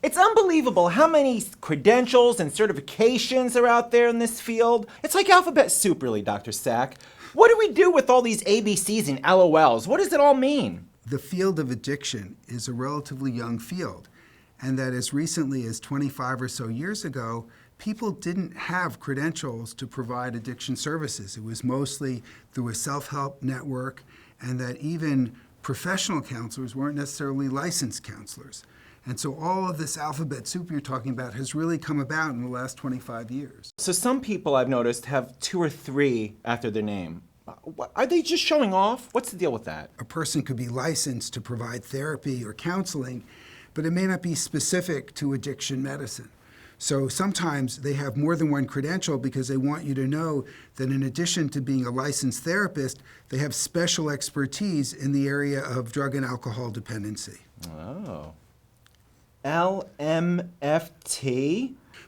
It's unbelievable how many credentials and certifications are out there in this field. It's like alphabet soup, really, Dr. Sack. What do we do with all these ABCs and LOLs? What does it all mean? The field of addiction is a relatively young field, and that as recently as 25 or so years ago, people didn't have credentials to provide addiction services. It was mostly through a self-help network, and that even professional counselors weren't necessarily licensed counselors. And so all of this alphabet soup you're talking about has really come about in the last 25 years. So some people I've noticed have 2 or 3 after their name. Are they just showing off? What's the deal with that? A person could be licensed to provide therapy or counseling, but it may not be specific to addiction medicine. So sometimes they have more than one credential because they want you to know that in addition to being a licensed therapist, they have special expertise in the area of drug and alcohol dependency. Oh. LMFT?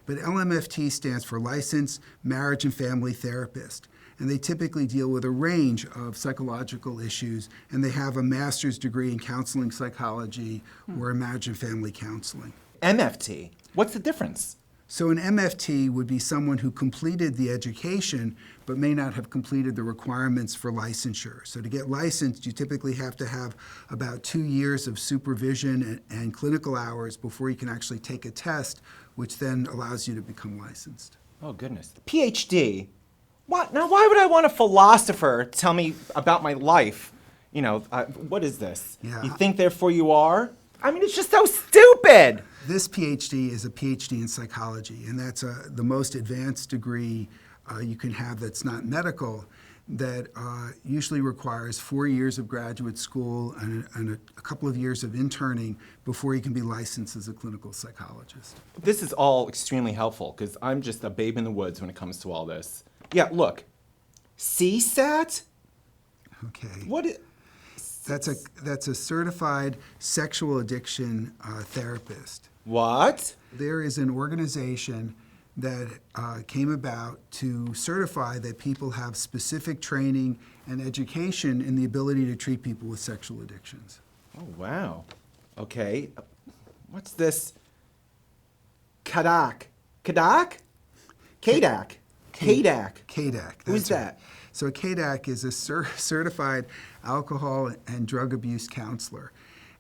But LMFT stands for Licensed Marriage and Family Therapist. And they typically deal with a range of psychological issues, and they have a master's degree in counseling psychology or in marriage and family counseling. MFT? What's the difference? So an MFT would be someone who completed the education but may not have completed the requirements for licensure. So to get licensed, you typically have to have about 2 years of supervision and clinical hours before you can actually take a test, which then allows you to become licensed. Oh, goodness. PhD? What? Now, why would I want a philosopher to tell me about my life? You know, what is this? Yeah. You think, therefore you are? I mean, it's just so stupid. This PhD is a PhD in psychology, and that's the most advanced degree you can have that's not medical, that usually requires 4 years of graduate school and a couple of years of interning before you can be licensed as a clinical psychologist. This is all extremely helpful because I'm just a babe in the woods when it comes to all this. Yeah, look, CSAT? Okay. What is... That's a certified sexual addiction therapist. What? There is an organization that came about to certify that people have specific training and education in the ability to treat people with sexual addictions. Oh, wow. Okay. What's this? CADAC. CADAC? CADAC. CADAC. CADAC. Who's that? So a CADAC is a certified alcohol and drug abuse counselor.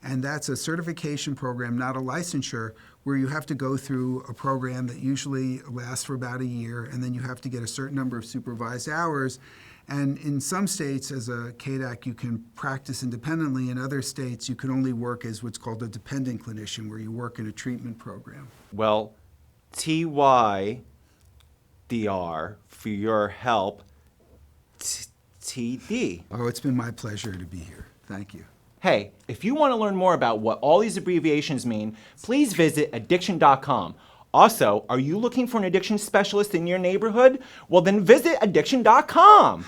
And that's a certification program, not a licensure, where you have to go through a program that usually lasts for about a year, and then you have to get a certain number of supervised hours. And in some states, as a CADAC, you can practice independently. In other states, you can only work as what's called a dependent clinician, where you work in a treatment program. Well, TYDR for your help. TD. Oh, it's been my pleasure to be here. Thank you. Hey, if you want to learn more about what all these abbreviations mean, please visit Addiction.com. Also, are you looking for an addiction specialist in your neighborhood? Well, then visit Addiction.com.